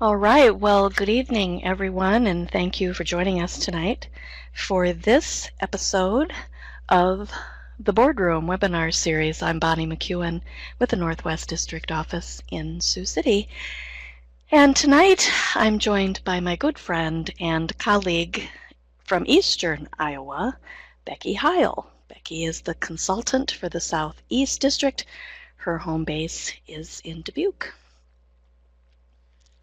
All right, well, good evening, everyone, and thank you for joining us tonight for this episode of the Boardroom webinar series. I'm Bonnie McEwen with the Northwest District Office in Sioux City. And tonight I'm joined by my good friend and colleague from Eastern Iowa, Becky Heil. Becky is the consultant for the Southeast District. Her home base is in Dubuque.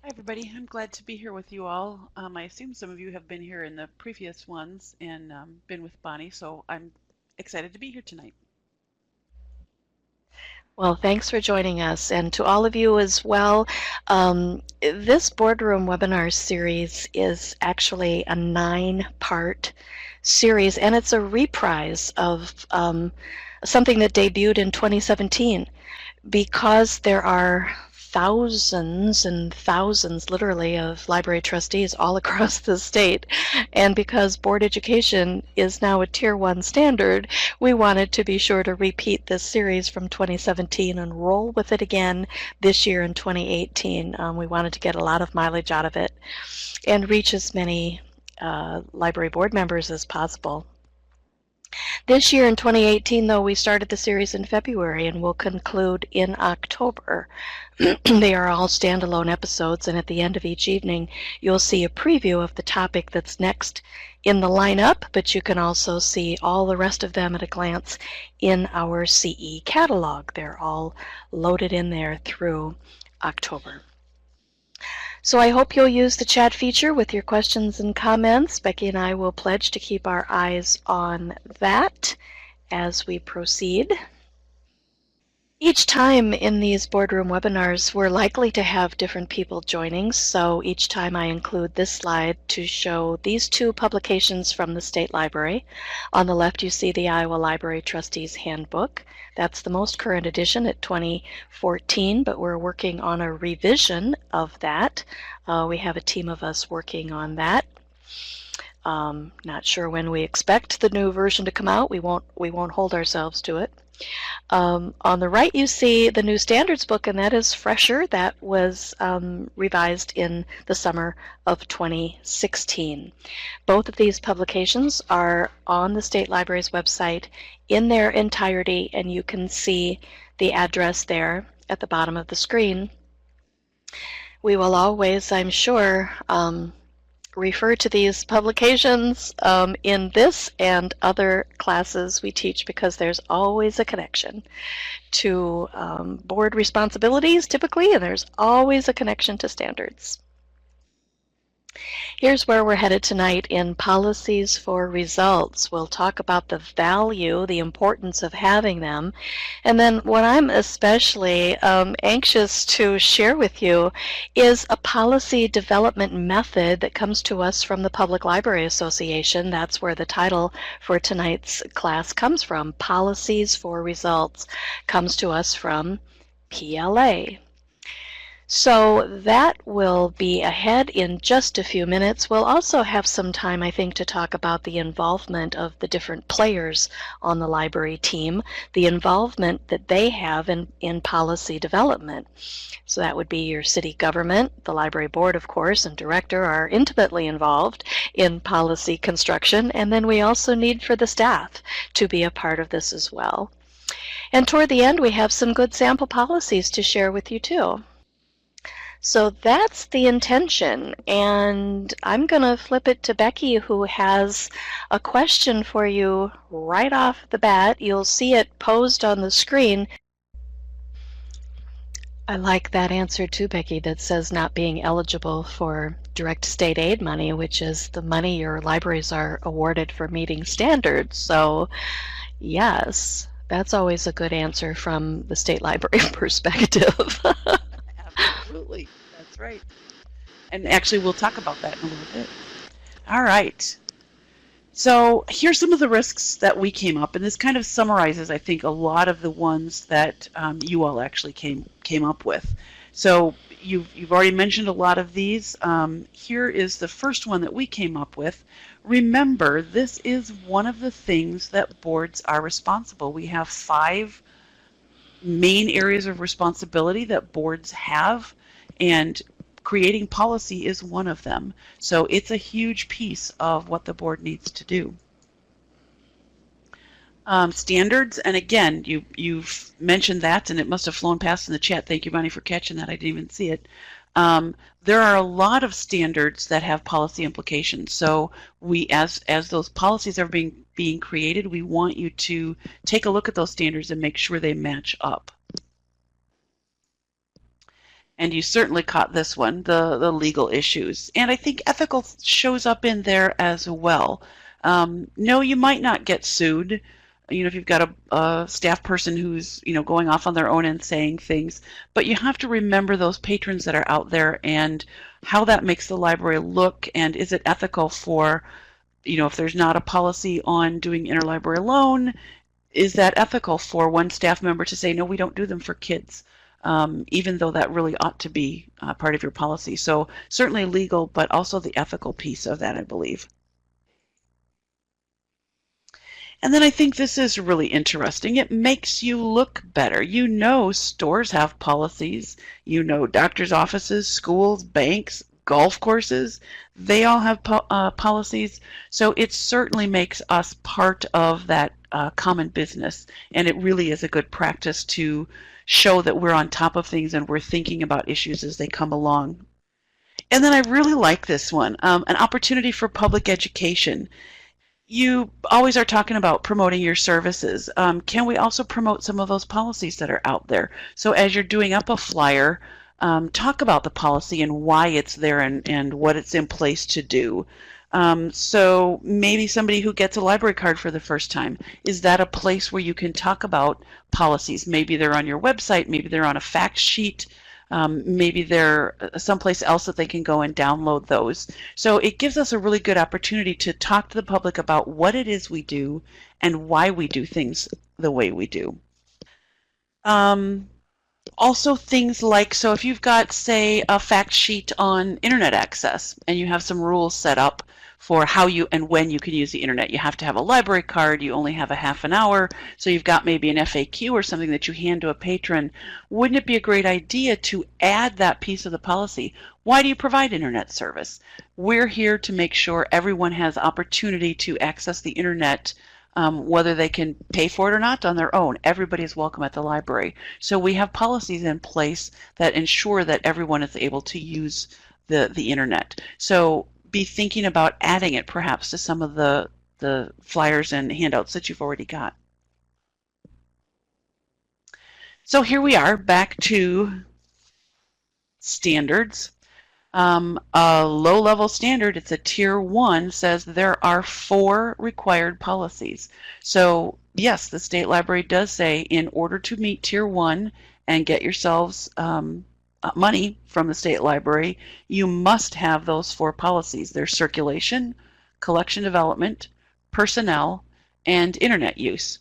Hi everybody, I'm glad to be here with you all. I assume some of you have been here in the previous ones and been with Bonnie, so I'm excited to be here tonight. Well, thanks for joining us, and to all of you as well. This Boardroom webinar series is actually a 9-part series, and it's a reprise of something that debuted in 2017. Because there are thousands and thousands, literally, of library trustees all across the state, and because board education is now a Tier 1 standard, we wanted to be sure to repeat this series from 2017 and roll with it again this year in 2018. We wanted to get a lot of mileage out of it and reach as many library board members as possible. This year in 2018, though, we started the series in February and will conclude in October. They are all standalone episodes, and at the end of each evening, you'll see a preview of the topic that's next in the lineup, but you can also see all the rest of them at a glance in our CE catalog. They're all loaded in there through October. So I hope you'll use the chat feature with your questions and comments. Becky and I will pledge to keep our eyes on that as we proceed. Each time in these boardroom webinars, we're likely to have different people joining, so each time I include this slide to show these two publications from the State Library. On the left, you see the Iowa Library Trustees Handbook. That's the most current edition at 2014, but we're working on a revision of that. We have a team of us working on that. Not sure when we expect the new version to come out. We won't hold ourselves to it. On the right, you see the new standards book, and that is fresher. That was revised in the summer of 2016. Both of these publications are on the State Library's website in their entirety, and you can see the address there at the bottom of the screen. We will always, I'm sure, refer to these publications in this and other classes we teach, because there's always a connection to board responsibilities typically, and there's always a connection to standards. Here's where we're headed tonight in Policies for Results. We'll talk about the value, the importance of having them, and then what I'm especially anxious to share with you is a policy development method that comes to us from the Public Library Association. That's where the title for tonight's class comes from. Policies for Results comes to us from PLA. So that will be ahead in just a few minutes. We'll also have some time, I think, to talk about the involvement of the different players on the library team, the involvement that they have in policy development. So that would be your city government, the library board, of course, and director are intimately involved in policy construction, and then we also need for the staff to be a part of this as well. And toward the end, we have some good sample policies to share with you too. So that's the intention, and I'm going to flip it to Becky, who has a question for you right off the bat. You'll see it posed on the screen. I like that answer too, Becky, that says not being eligible for direct state aid money, which is the money your libraries are awarded for meeting standards. So yes, that's always a good answer from the state library perspective. Absolutely, that's right. And actually, we'll talk about that in a little bit. All right. So here's some of the risks that we came up, and this kind of summarizes, I think, a lot of the ones that you all actually came up with. So you've already mentioned a lot of these. Here is the first one that we came up with. Remember, this is one of the things that boards are responsible. We have 5 main areas of responsibility that boards have, and creating policy is one of them. So it's a huge piece of what the board needs to do. Standards, and again, you've mentioned that, and it must have flown past in the chat. Thank you, Bonnie, for catching that. I didn't even see it. There are a lot of standards that have policy implications. So we, as those policies are being created, we want you to take a look at those standards and make sure they match up. And you certainly caught this one, the legal issues. And I think ethical shows up in there as well. No, you might not get sued. If you've got a staff person who's, going off on their own and saying things, but you have to remember those patrons that are out there and how that makes the library look, and is it ethical for, if there's not a policy on doing interlibrary loan, is that ethical for one staff member to say, no, we don't do them for kids, even though that really ought to be part of your policy. So certainly legal, but also the ethical piece of that, I believe. And then I think this is really interesting. It makes you look better. Stores have policies. Doctors' offices, schools, banks, golf courses, they all have policies. So it certainly makes us part of that common business. And it really is a good practice to show that we're on top of things and we're thinking about issues as they come along. And then I really like this one, an opportunity for public education. You always are talking about promoting your services. Can we also promote some of those policies that are out there? So as you're doing up a flyer, talk about the policy and why it's there and what it's in place to do. So maybe somebody who gets a library card for the first time, is that a place where you can talk about policies? Maybe they're on your website, maybe they're on a fact sheet, maybe they're someplace else that they can go and download those. So it gives us a really good opportunity to talk to the public about what it is we do and why we do things the way we do. Also things like, so if you've got, say, a fact sheet on internet access and you have some rules set up for how you and when you can use the internet. You have to have a library card, you only have a half an hour, so you've got maybe an FAQ or something that you hand to a patron. Wouldn't it be a great idea to add that piece of the policy? Why do you provide internet service? We're here to make sure everyone has opportunity to access the internet, whether they can pay for it or not on their own. Everybody is welcome at the library. So we have policies in place that ensure that everyone is able to use the internet. So be thinking about adding it perhaps to some of the flyers and handouts that you've already got. So here we are back to standards. A low-level standard, it's a tier 1, says there are 4 required policies. So yes, the state library does say in order to meet tier 1 and get yourselves money from the state library, you must have those 4 policies. There's circulation, collection development, personnel, and internet use.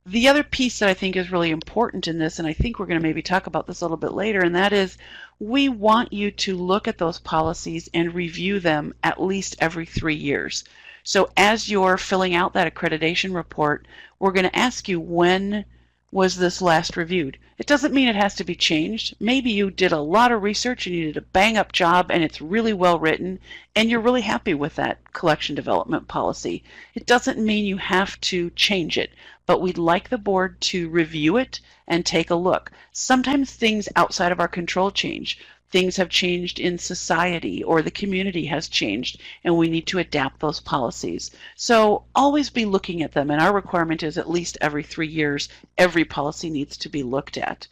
The other piece that I think is really important in this, and I think we're going to maybe talk about this a little bit later, and that is we want you to look at those policies and review them at least every 3 years. So as you're filling out that accreditation report, we're going to ask you, when was this last reviewed? It doesn't mean it has to be changed. Maybe you did a lot of research and you did a bang-up job and it's really well written and you're really happy with that collection development policy. It doesn't mean you have to change it, but we'd like the board to review it and take a look. Sometimes things outside of our control change. Things have changed in society or the community has changed and we need to adapt those policies. So always be looking at them, and our requirement is at least every 3 years every policy needs to be looked at.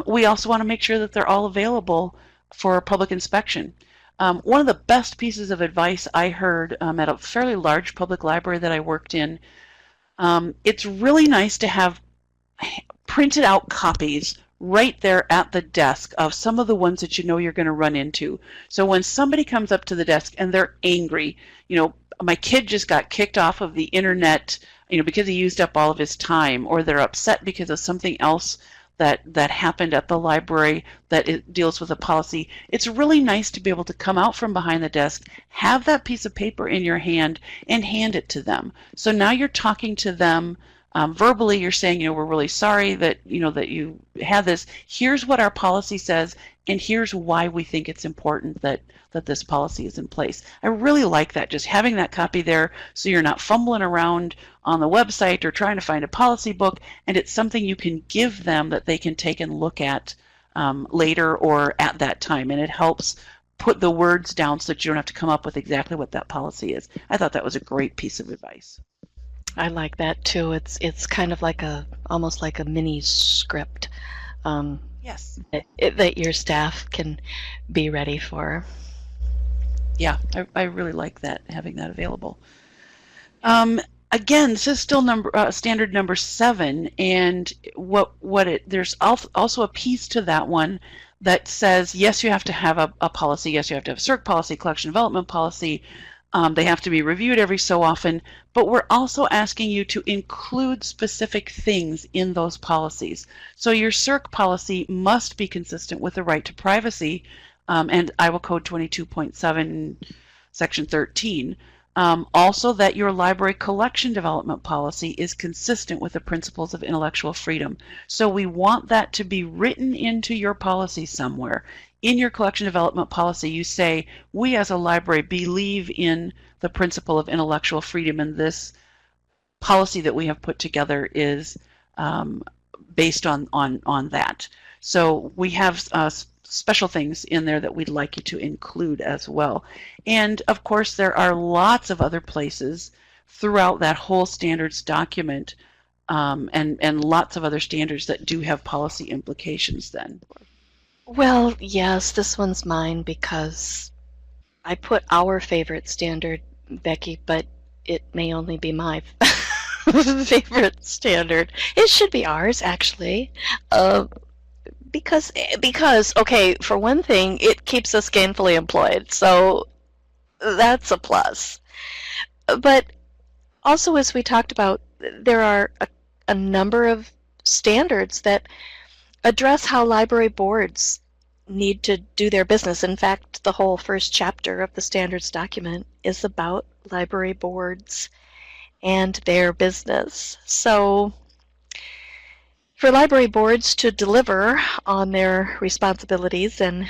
We also want to make sure that they're all available for public inspection. One of the best pieces of advice I heard at a fairly large public library that I worked in, it's really nice to have printed out copies right there at the desk of some of the ones that you know you're going to run into. So when somebody comes up to the desk and they're angry, my kid just got kicked off of the internet, because he used up all of his time, or they're upset because of something else that happened at the library that it deals with a policy. It's really nice to be able to come out from behind the desk, have that piece of paper in your hand, and hand it to them. So now you're talking to them verbally. You're saying, we're really sorry that that you had this. Here's what our policy says. and here's why we think it's important that this policy is in place. I really like that, just having that copy there so you're not fumbling around on the website or trying to find a policy book, and it's something you can give them that they can take and look at later or at that time, and it helps put the words down so that you don't have to come up with exactly what that policy is. I thought that was a great piece of advice. I like that too. It's kind of like almost like a mini script Yes. that your staff can be ready for. Yeah, I really like that, having that available. Again, this is still standard number 7, and there's also a piece to that one that says, yes, you have to have a policy, yes, you have to have a CERC policy, collection development policy. They have to be reviewed every so often, but we're also asking you to include specific things in those policies. So your CERC policy must be consistent with the right to privacy and Iowa Code 22.7, Section 13. Also, that your library collection development policy is consistent with the principles of intellectual freedom. So we want that to be written into your policy somewhere. In your collection development policy, you say, we as a library believe in the principle of intellectual freedom, and this policy that we have put together is based on that. So we have special things in there that we'd like you to include as well. And of course, there are lots of other places throughout that whole standards document and lots of other standards that do have policy implications then. Well, yes, this one's mine because I put our favorite standard, Becky, but it may only be my favorite standard. It should be ours, actually. Because, okay, for one thing, it keeps us gainfully employed, so that's a plus. But also, as we talked about, there are a number of standards that address how library boards need to do their business. In fact, the whole first chapter of the standards document is about library boards and their business. So for library boards to deliver on their responsibilities, and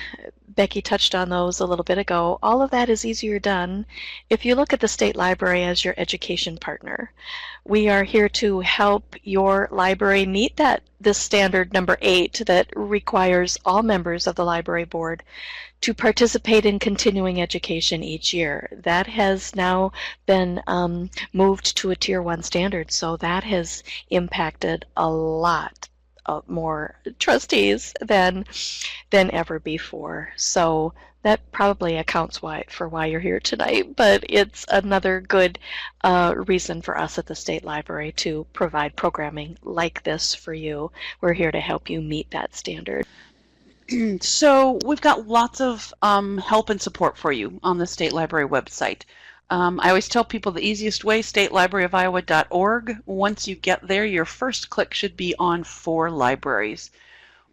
Becky touched on those a little bit ago, all of that is easier done if you look at the state library as your education partner. We are here to help your library meet this standard number 8 that requires all members of the library board to participate in continuing education each year. That has now been moved to a Tier 1 standard, so that has impacted a lot more trustees than ever before. So that probably accounts for why you're here tonight, but it's another good reason for us at the State Library to provide programming like this for you. We're here to help you meet that standard. So we've got lots of help and support for you on the State Library website. I always tell people the easiest way, statelibraryofiowa.org. Once you get there, your first click should be on For Libraries.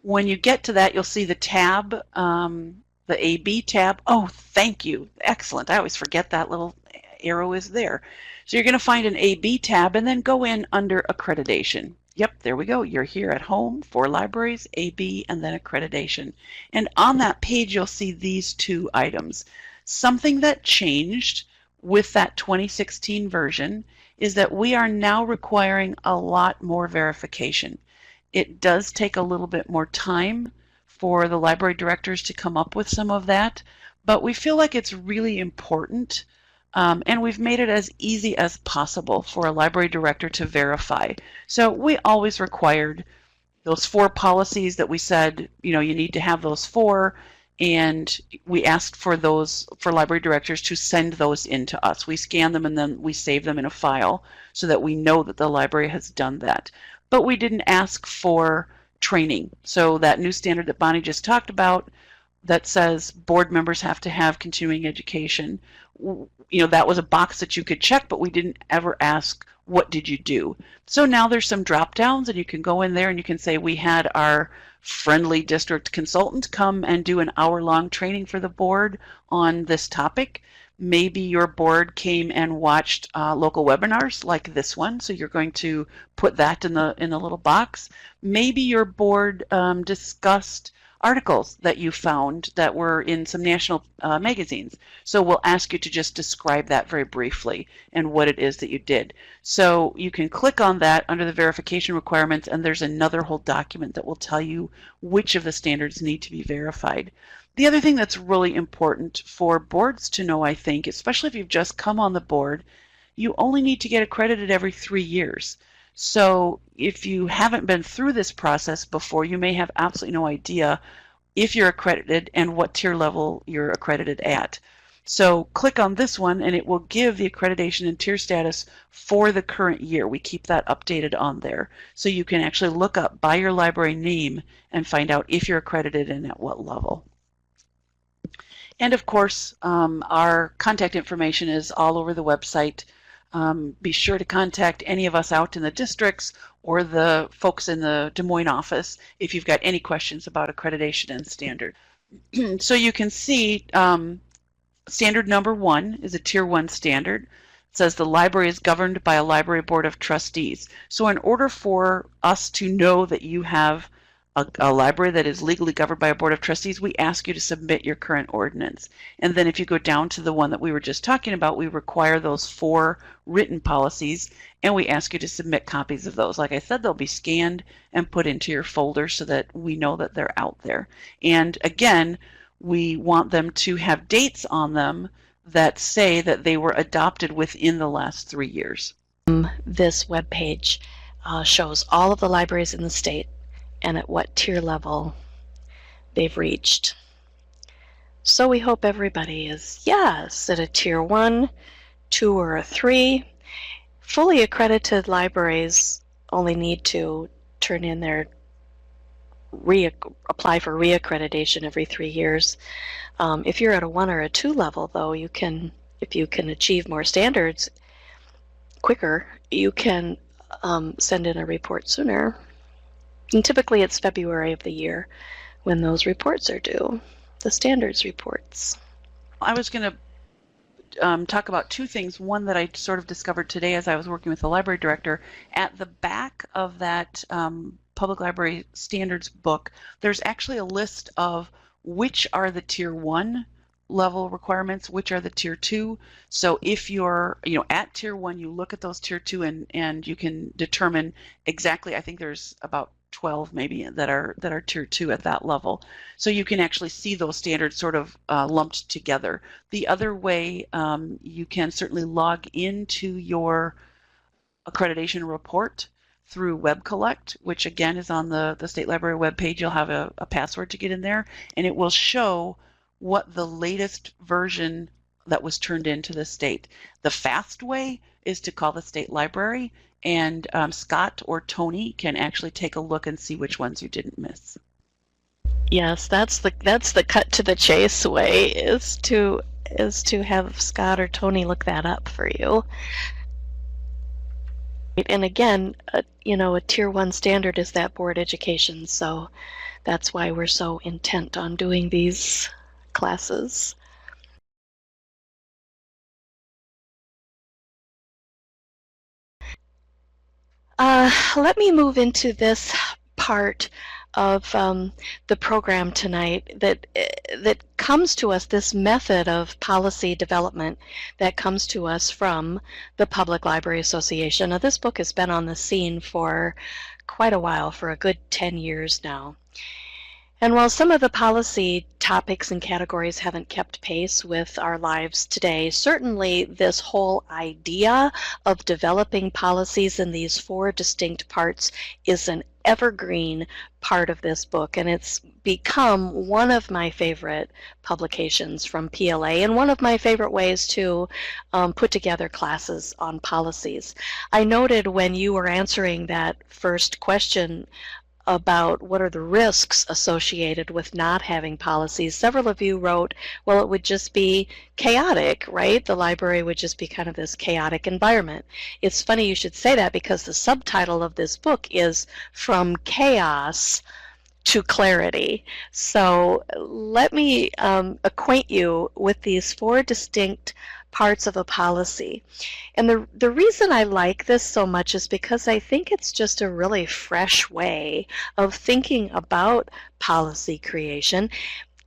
When you get to that, you'll see the tab, the AB tab. Oh, thank you. Excellent. I always forget that little arrow is there. So you're going to find an AB tab and then go in under accreditation. Yep, there we go. You're here at home, For Libraries, AB, and then accreditation. And on that page, you'll see these 2 items. Something that changed with that 2016 version is that we are now requiring a lot more verification. It does take a little bit more time for the library directors to come up with some of that, but we feel like it's really important, and we've made it as easy as possible for a library director to verify. So we always required those 4 policies that we said, you need to have those 4, and we asked for library directors to send those in to us. We scan them and then we save them in a file so that we know that the library has done that. But we didn't ask for training. So that new standard that Bonnie just talked about that says board members have to have continuing education, that was a box that you could check, but we didn't ever ask, what did you do? So now there's some drop downs, and you can go in there and you can say, we had our friendly district consultant come and do an hour-long training for the board on this topic. Maybe your board came and watched local webinars like this one, so you're going to put that in the little box. Maybe your board discussed articles that you found that were in some national magazines. So we'll ask you to just describe that very briefly and what it is that you did. So you can click on that under the verification requirements, and there's another whole document that will tell you which of the standards need to be verified. The other thing that's really important for boards to know, I think, especially if you've just come on the board, you only need to get accredited every 3 years. So if you haven't been through this process before, you may have absolutely no idea if you're accredited and what tier level you're accredited at. So click on this one and it will give the accreditation and tier status for the current year. We keep that updated on there. So you can actually look up by your library name and find out if you're accredited and at what level. And of course, our contact information is all over the website. Be sure to contact any of us out in the districts or the folks in the Des Moines office if you've got any questions about accreditation and standard. So you can see standard number 1 is a tier 1 standard. It says the library is governed by a library board of trustees. So in order for us to know that you have a library that is legally governed by a board of trustees, we ask you to submit your current ordinance. And then if you go down to the one that we were just talking about, we require those 4 written policies, and we ask you to submit copies of those. Like I said, they'll be scanned and put into your folder so that we know that they're out there. And again, we want them to have dates on them that say that they were adopted within the last 3 years. This webpage shows all of the libraries in the state and at what tier level they've reached. So we hope everybody is, yes, at a tier 1, 2, or a 3. Fully accredited libraries only need to turn in their apply for reaccreditation every 3 years. If you're at a 1 or a 2 level, though, you can, if you can achieve more standards quicker, you can send in a report sooner. And typically it's February of the year when those reports are due, the standards reports. I was going to talk about 2 things. One that I sort of discovered today as I was working with the library director. At the back of that public library standards book, there's actually a list of which are the tier 1 level requirements, which are the tier 2. So if you're at tier 1, you look at those tier 2 and you can determine exactly, I think there's about 12 maybe that are tier 2 at that level. So you can actually see those standards sort of lumped together. The other way, you can certainly log into your accreditation report through Web Collect, which again is on the State Library webpage. You'll have a password to get in there, and it will show what the latest version that was turned into the state. The fast way is to call the state library, and Scott or Tony can actually take a look and see which ones you didn't miss. Yes, that's the cut to the chase way, is to have Scott or Tony look that up for you. And again, a tier 1 standard is that board education, so that's why we're so intent on doing these classes. Let me move into this part of the program tonight that comes to us, this method of policy development that comes to us from the Public Library Association. Now, this book has been on the scene for quite a while, for a good 10 years now. And while some of the policy topics and categories haven't kept pace with our lives today, certainly this whole idea of developing policies in these 4 distinct parts is an evergreen part of this book, and it's become one of my favorite publications from PLA and one of my favorite ways to put together classes on policies. I noted when you were answering that first question about what are the risks associated with not having policies, several of you wrote, well, it would just be chaotic, right? The library would just be kind of this chaotic environment. It's funny you should say that, because the subtitle of this book is From Chaos to clarity. So let me acquaint you with these 4 distinct parts of a policy. And the reason I like this so much is because I think it's just a really fresh way of thinking about policy creation,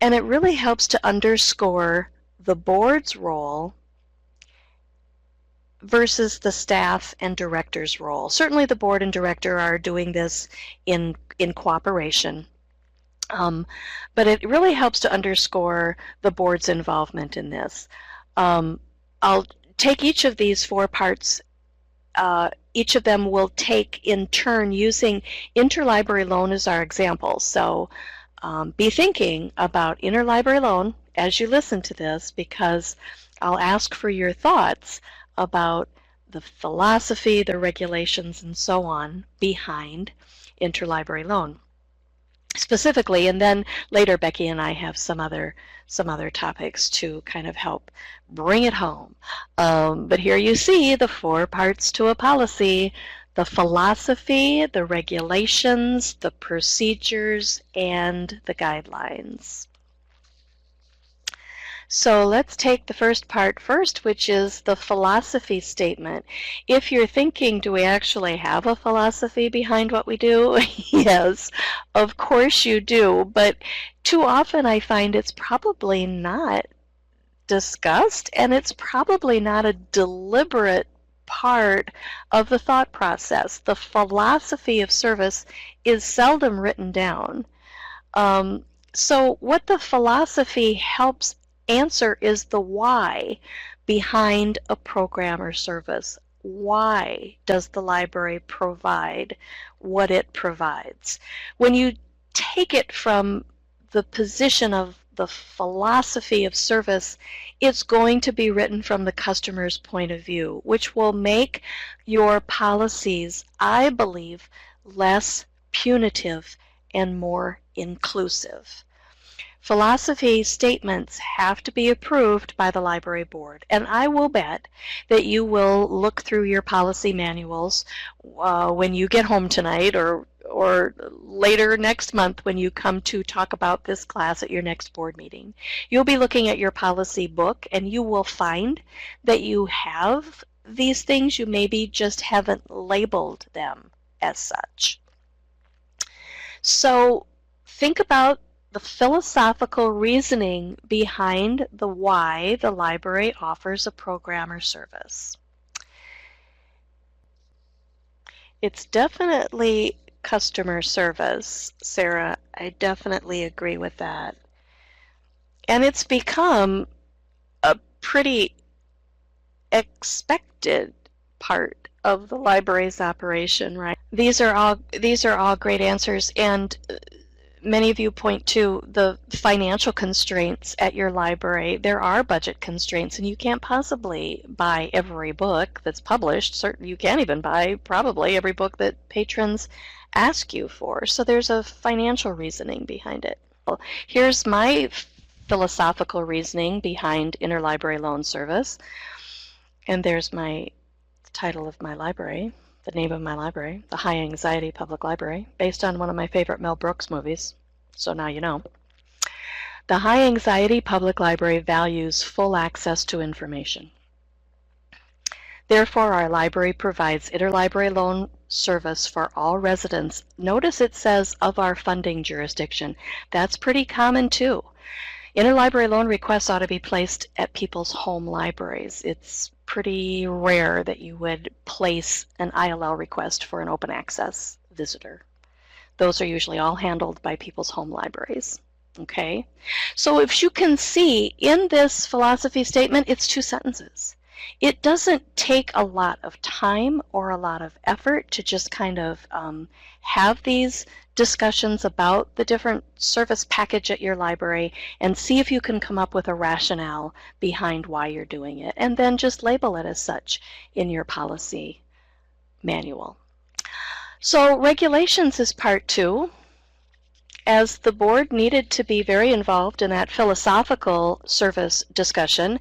and it really helps to underscore the board's role versus the staff and director's role. Certainly the board and director are doing this in cooperation, but it really helps to underscore the board's involvement in this. I'll take each of these 4 parts. Each of them will take in turn using interlibrary loan as our example. So be thinking about interlibrary loan as you listen to this, because I'll ask for your thoughts about the philosophy, the regulations, and so on behind interlibrary loan specifically, and then later Becky and I have some other topics to kind of help bring it home. But here you see the 4 parts to a policy: the philosophy, the regulations, the procedures, and the guidelines. So let's take the first part first, which is the philosophy statement. If you're thinking, do we actually have a philosophy behind what we do? Yes, of course you do, but too often I find it's probably not discussed, and it's probably not a deliberate part of the thought process. The philosophy of service is seldom written down. So what the philosophy helps answer is the why behind a program or service. Why does the library provide what it provides? When you take it from the position of the philosophy of service, it's going to be written from the customer's point of view, which will make your policies, I believe, less punitive and more inclusive. Philosophy statements have to be approved by the library board, and I will bet that you will look through your policy manuals when you get home tonight, or later next month when you come to talk about this class at your next board meeting. You'll be looking at your policy book, and you will find that you have these things. You maybe just haven't labeled them as such. So think about the philosophical reasoning behind the why the library offers a program or service. It's definitely customer service, Sarah. I definitely agree with that. And it's become a pretty expected part of the library's operation, right? These are all great answers, and many of you point to the financial constraints at your library. There are budget constraints, and you can't possibly buy every book that's published. Certainly, you can't even buy probably every book that patrons ask you for. So there's a financial reasoning behind it. Here's my philosophical reasoning behind interlibrary loan service. And there's my title of my library, the name of my library, the High Anxiety Public Library, based on one of my favorite Mel Brooks movies. So now you know. The High Anxiety Public Library values full access to information. Therefore, our library provides interlibrary loan service for all residents. Notice it says of our funding jurisdiction. That's pretty common too. Interlibrary loan requests ought to be placed at people's home libraries. It's pretty rare that you would place an ILL request for an open access visitor. Those are usually all handled by people's home libraries. Okay? So if you can see in this philosophy statement, it's 2 sentences. It doesn't take a lot of time or a lot of effort to just kind of have these discussions about the different service package at your library and see if you can come up with a rationale behind why you're doing it, and then just label it as such in your policy manual. So regulations is part 2. As the board needed to be very involved in that philosophical service discussion,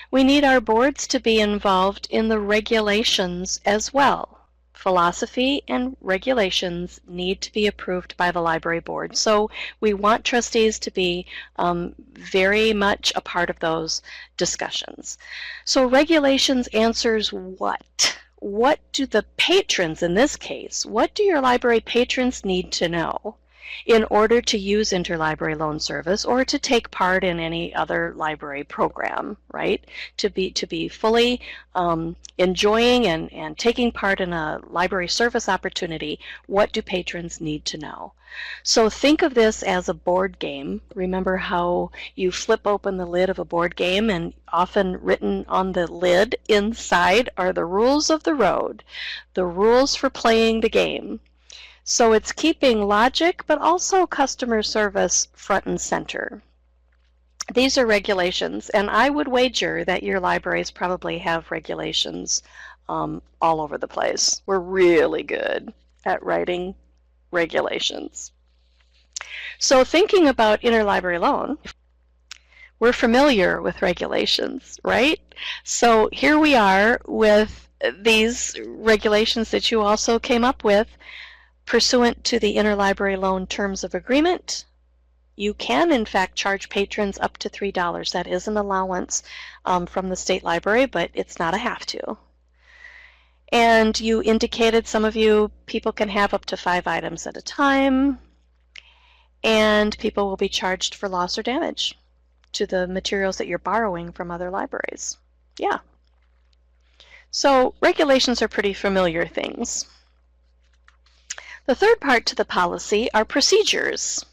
we need our boards to be involved in the regulations as well philosophy and regulations need to be approved by the library board. So we want trustees to be very much a part of those discussions. So regulations answers what? What do the patrons, in this case, what do your library patrons need to know in order to use interlibrary loan service or to take part in any other library program, right? To be fully enjoying and taking part in a library service opportunity, what do patrons need to know? So think of this as a board game. Remember how you flip open the lid of a board game and often written on the lid inside are the rules of the road, the rules for playing the game. So it's keeping logic, but also customer service front and center. These are regulations, and I would wager that your libraries probably have regulations all over the place. We're really good at writing regulations. So thinking about interlibrary loan, we're familiar with regulations, right? So here we are with these regulations that you also came up with. Pursuant to the interlibrary loan terms of agreement, you can in fact charge patrons up to $3. That is an allowance from the state library, but it's not a have to. And you indicated, some of you, people can have up to 5 items at a time, and people will be charged for loss or damage to the materials that you're borrowing from other libraries. Yeah. So regulations are pretty familiar things. The third part to the policy are procedures.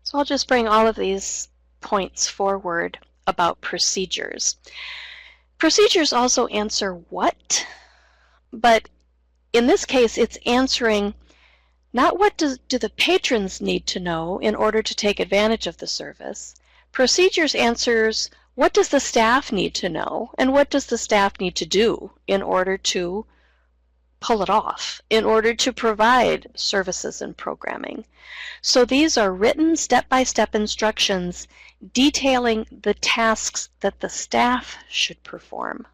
So I'll just bring all of these points forward about procedures. Procedures also answer what, but in this case it's answering not what do the patrons need to know in order to take advantage of the service. Procedures answers what does the staff need to know and what does the staff need to do in order to pull it off, in order to provide services and programming. So these are written step-by-step instructions detailing the tasks that the staff should perform.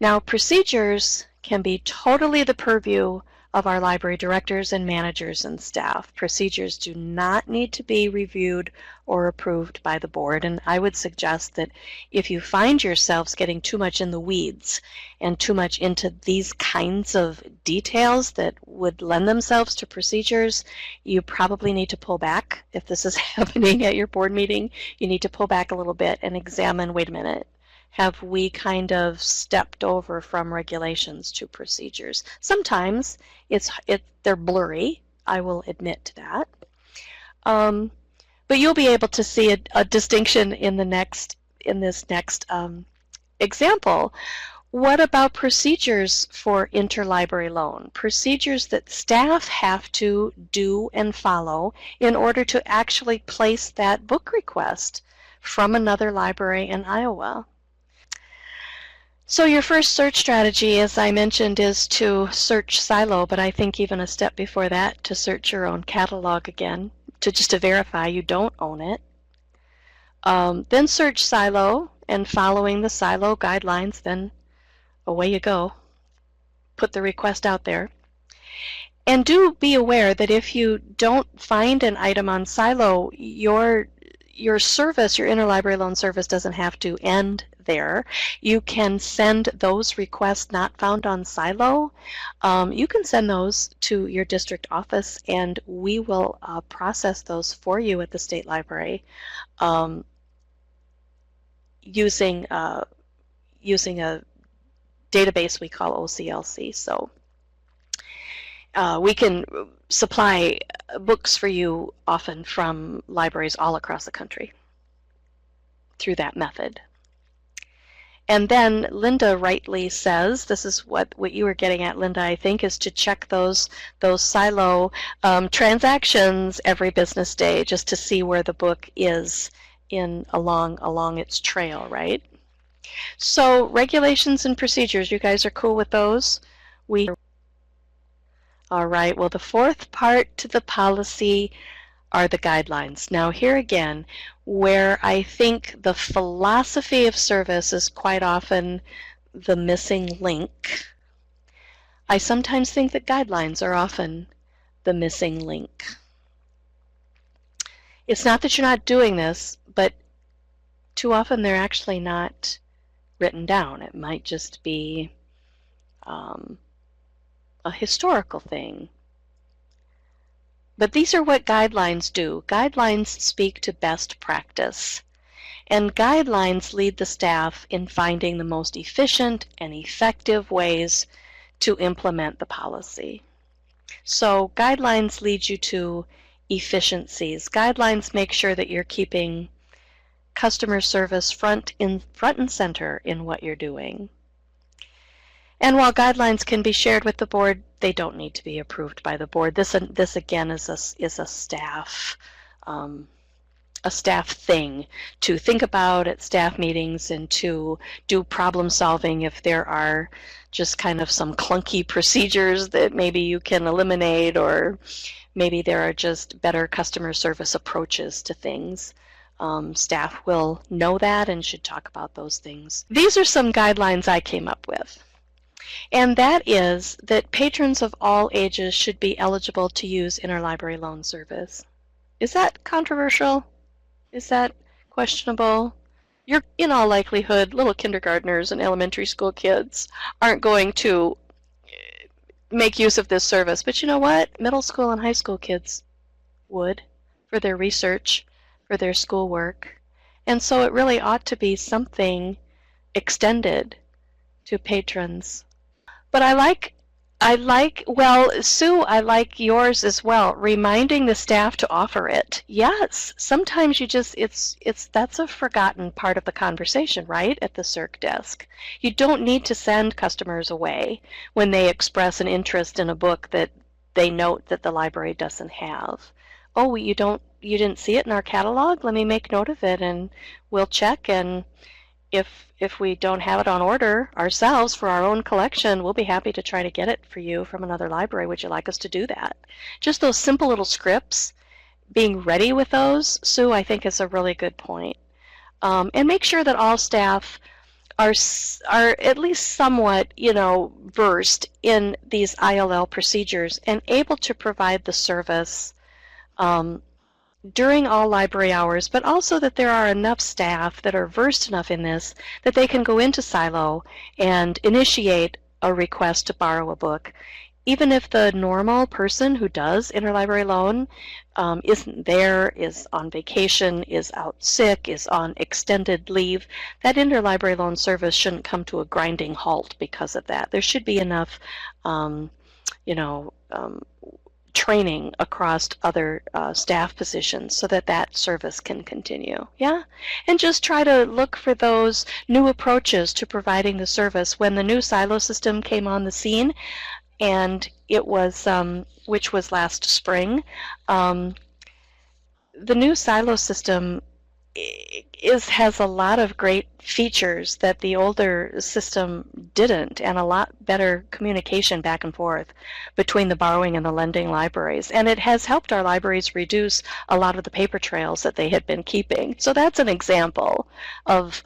Now, procedures can be totally the purview of our library directors and managers and staff. Procedures do not need to be reviewed or approved by the board, and I would suggest that if you find yourselves getting too much in the weeds and too much into these kinds of details that would lend themselves to procedures, you probably need to pull back. If this is happening at your board meeting, you need to pull back a little bit and examine, wait a minute, have we kind of stepped over from regulations to procedures? Sometimes they're blurry, I will admit to that. But you'll be able to see a distinction in this next example. What about procedures for interlibrary loan? Procedures that staff have to do and follow in order to actually place that book request from another library in Iowa. So your first search strategy, as I mentioned, is to search Silo, but I think even a step before that, to search your own catalog again, just to verify you don't own it. Then search Silo, and following the Silo guidelines, then away you go. Put the request out there. And do be aware that if you don't find an item on Silo, your service, your interlibrary loan service, doesn't have to end there. You can send those requests not found on Silo. You can send those to your district office, and we will process those for you at the state library using a database we call OCLC. So we can supply books for you often from libraries all across the country through that method. And then Linda rightly says, this is what you were getting at, Linda, I think, is to check those Silo transactions every business day just to see where the book is along its trail, right? So regulations and procedures, you guys are cool with those? All right, well, the fourth part to the policy are the guidelines. Now here again, where I think the philosophy of service is quite often the missing link, I sometimes think that guidelines are often the missing link. It's not that you're not doing this, but too often they're actually not written down. It might just be a historical thing. But these are what guidelines do. Guidelines speak to best practice. And guidelines lead the staff in finding the most efficient and effective ways to implement the policy. So guidelines lead you to efficiencies. Guidelines make sure that you're keeping customer service front and center in what you're doing. And while guidelines can be shared with the board, they don't need to be approved by the board. This again is a staff thing to think about at staff meetings and to do problem solving if there are just kind of some clunky procedures that maybe you can eliminate, or maybe there are just better customer service approaches to things. Staff will know that and should talk about those things. These are some guidelines I came up with. And that is that patrons of all ages should be eligible to use interlibrary loan service. Is that controversial? Is that questionable? You're, in all likelihood, little kindergartners and elementary school kids aren't going to make use of this service. But you know what? Middle school and high school kids would, for their research, for their schoolwork. And so it really ought to be something extended to patrons. But well, Sue, I like yours as well, reminding the staff to offer it. Yes, sometimes you just, that's a forgotten part of the conversation, right, at the circ desk. You don't need to send customers away when they express an interest in a book that they note that the library doesn't have. Oh, you didn't see it in our catalog? Let me make note of it and we'll check, and if we don't have it on order ourselves for our own collection, we'll be happy to try to get it for you from another library. Would you like us to do that? Just those simple little scripts, being ready with those, Sue, I think is a really good point. And make sure that all staff are at least somewhat, versed in these ILL procedures and able to provide the service during all library hours, but also that there are enough staff that are versed enough in this that they can go into Silo and initiate a request to borrow a book. Even if the normal person who does interlibrary loan isn't there, is on vacation, is out sick, is on extended leave, that interlibrary loan service shouldn't come to a grinding halt because of that. There should be enough training across other staff positions so that service can continue. Yeah? And just try to look for those new approaches to providing the service. When the new silo system came on the scene, and it was, which was last spring, the new silo system has a lot of great features that the older system didn't, and a lot better communication back and forth between the borrowing and the lending libraries. And it has helped our libraries reduce a lot of the paper trails that they had been keeping. So that's an example of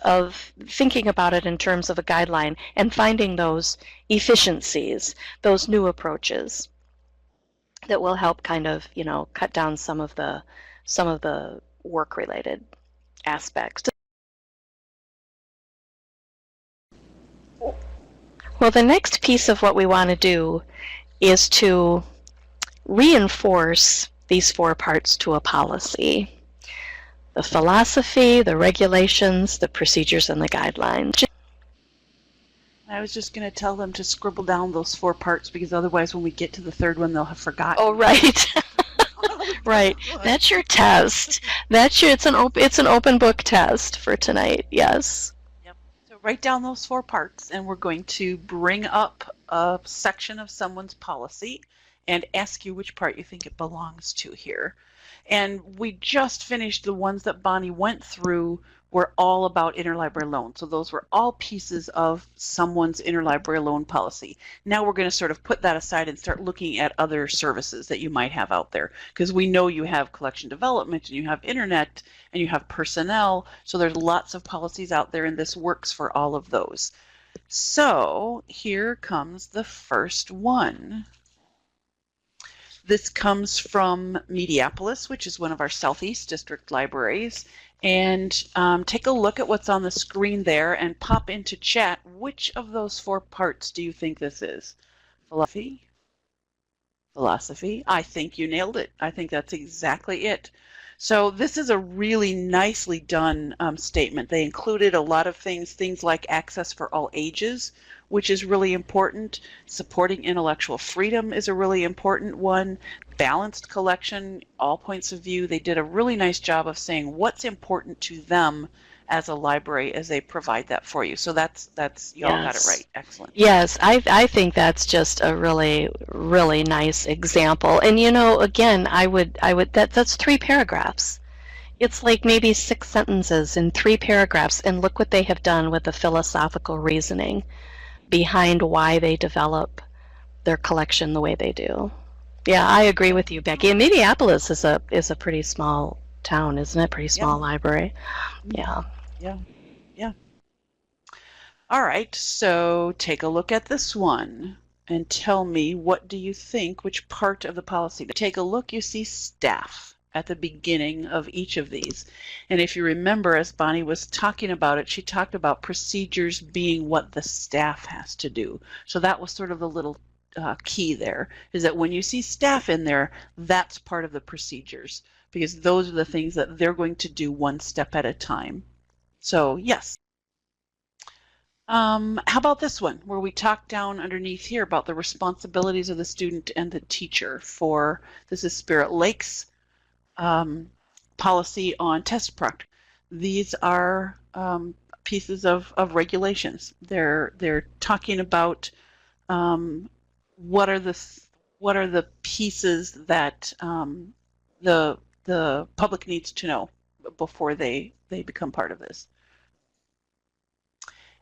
thinking about it in terms of a guideline and finding those efficiencies, those new approaches that will help kind of, cut down some of the work-related aspects. Well, the next piece of what we want to do is to reinforce these 4 parts to a policy: the philosophy, the regulations, the procedures, and the guidelines. I was just going to tell them to scribble down those 4 parts, because otherwise when we get to the 3rd one, they'll have forgotten. Oh, right. Right. That's your test. It's an open book test for tonight. Yes. Yep. So write down those 4 parts, and we're going to bring up a section of someone's policy and ask you which part you think it belongs to here. And we just finished the ones that Bonnie went through were all about interlibrary loan. So those were all pieces of someone's interlibrary loan policy. Now we're going to sort of put that aside and start looking at other services that you might have out there, because we know you have collection development and you have internet and you have personnel. So there's lots of policies out there, and this works for all of those. So here comes the first one. This comes from Mediapolis, which is one of our Southeast District libraries. And take a look at what's on the screen there and pop into chat. Which of those 4 parts do you think this is? Philosophy. I think you nailed it. I think that's exactly it. So this is a really nicely done statement. They included a lot of things like access for all ages, which is really important. Supporting intellectual freedom is a really important one. Balanced collection, all points of view. They did a really nice job of saying what's important to them as a library as they provide that for you. So that's you all got it right. Excellent. Yes, I think that's just a really, really nice example. And again, that's 3 paragraphs. It's like maybe 6 sentences in 3 paragraphs, and look what they have done with the philosophical reasoning behind why they develop their collection the way they do. Yeah, I agree with you, Becky. And Minneapolis is a pretty small town, isn't it? Pretty small library. Yeah. Yeah. All right, so take a look at this one and tell me, what do you think, which part of the policy? Take a look, you see staff at the beginning of each of these. And if you remember, as Bonnie was talking about it, she talked about procedures being what the staff has to do. So that was sort of the little key there, is that when you see staff in there, that's part of the procedures, because those are the things that they're going to do one step at a time. So yes. How about this one, where we talk down underneath here about the responsibilities of the student and the teacher for, this is Spirit Lakes policy on test proctor. These are pieces of regulations. They're talking about what are the pieces that the public needs to know before they become part of this.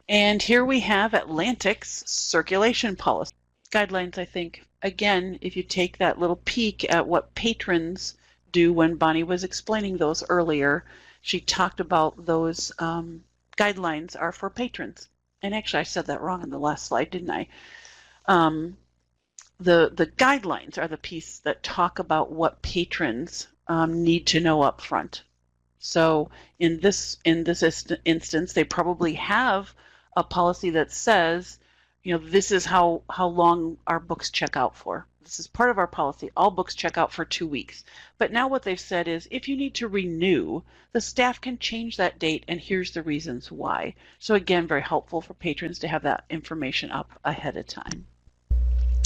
And here we have Atlantic's circulation policy guidelines. I think, again, if you take that little peek at what patrons do, when Bonnie was explaining those earlier, she talked about those guidelines are for patrons. And actually, I said that wrong on the last slide, didn't I? The guidelines are the piece that talk about what patrons need to know up front. So in this instance, they probably have a policy that says, this is how long our books check out for. This is part of our policy. All books check out for 2 weeks. But now what they've said is, if you need to renew, the staff can change that date, and here's the reasons why. So again, very helpful for patrons to have that information up ahead of time.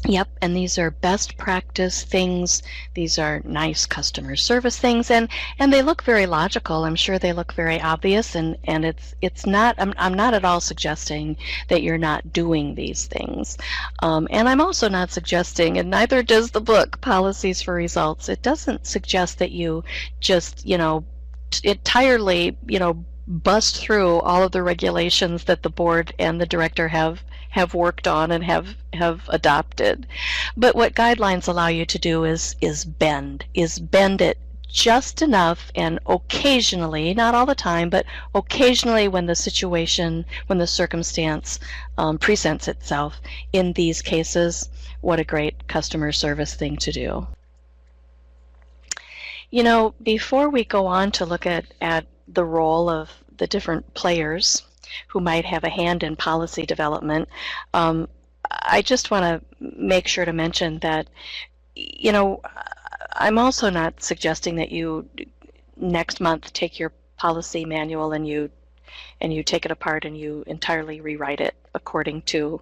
Yep, and these are best practice things. These are nice customer service things, and they look very logical. I'm sure they look very obvious, and it's not. I'm not at all suggesting that you're not doing these things, and I'm also not suggesting, and neither does the book Policies for Results. It doesn't suggest that you just entirely bust through all of the regulations that the board and the director have worked on and have adopted. But what guidelines allow you to do is bend it just enough, and occasionally, not all the time, but occasionally when the circumstance presents itself. In these cases, what a great customer service thing to do. Before we go on to look at the role of the different players who might have a hand in policy development, I just want to make sure to mention that, I'm also not suggesting that you next month take your policy manual and you take it apart and you entirely rewrite it according to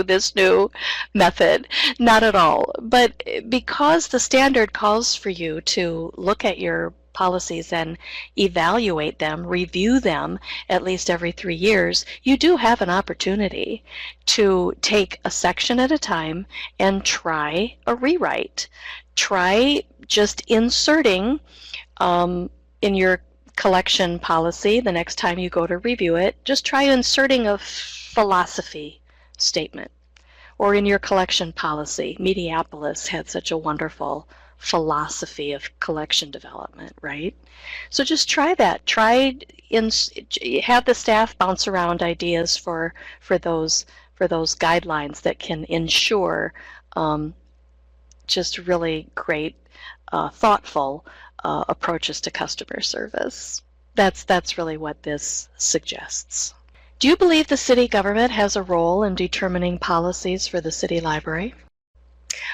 this new method. Not at all. But because the standard calls for you to look at your policies and evaluate them, review them at least every 3 years, you do have an opportunity to take a section at a time and try a rewrite. Try just inserting in your collection policy, the next time you go to review it, just try inserting a philosophy statement. Or in your collection policy, Mediapolis had such a wonderful philosophy of collection development, right? So just try that. Try have the staff bounce around ideas for those guidelines that can ensure just really great, thoughtful approaches to customer service. That's really what this suggests. Do you believe the city government has a role in determining policies for the city library?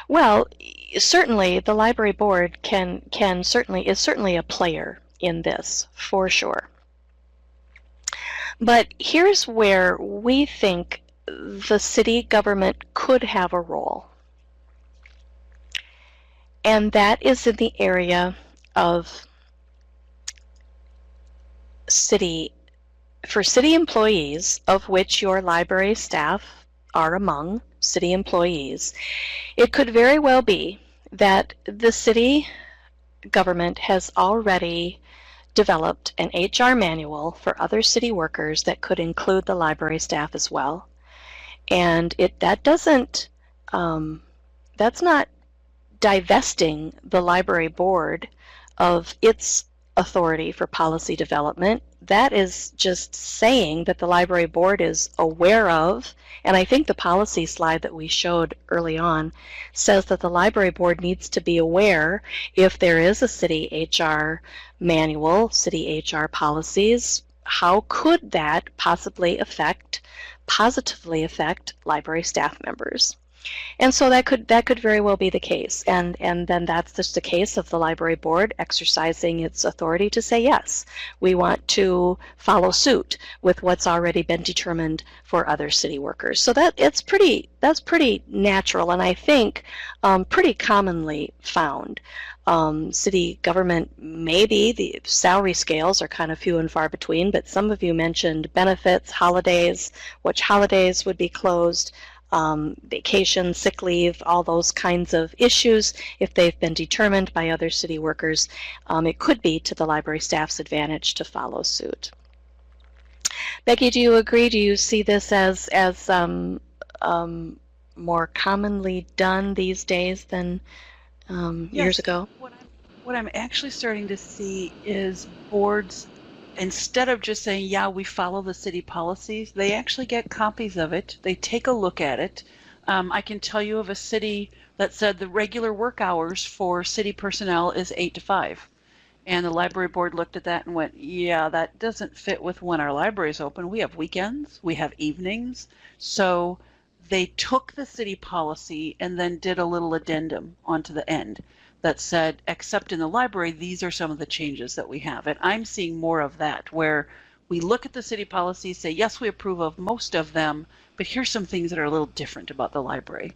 Well, certainly the library board is certainly a player in this, for sure. But here's where we think the city government could have a role. And that is in the area of for city employees, of which your library staff are among city employees. It could very well be that the city government has already developed an HR manual for other city workers that could include the library staff as well. And that's not divesting the library board of its authority for policy development. That is just saying that the library board is aware of, and I think the policy slide that we showed early on says that the library board needs to be aware if there is a city HR manual, city HR policies, how could that possibly positively affect library staff members. And so that could very well be the case, and then that's just the case of the library board exercising its authority to say, yes, we want to follow suit with what's already been determined for other city workers. So that's pretty natural, and I think pretty commonly found. City government, maybe the salary scales are kind of few and far between, but some of you mentioned benefits, holidays, which holidays would be closed, vacation, sick leave, all those kinds of issues. If they've been determined by other city workers, it could be to the library staff's advantage to follow suit. Becky, do you agree? Do you see this as more commonly done these days than years ago? What I'm actually starting to see is boards, instead of just saying, yeah, we follow the city policies, they actually get copies of it. They take a look at it. I can tell you of a city that said the regular work hours for city personnel is 8 to 5. And the library board looked at that and went, yeah, that doesn't fit with when our library is open. We have weekends, we have evenings. So they took the city policy and then did a little addendum onto the end that said, except in the library, these are some of the changes that we have. And I'm seeing more of that, where we look at the city policies, say, yes, we approve of most of them, but here's some things that are a little different about the library.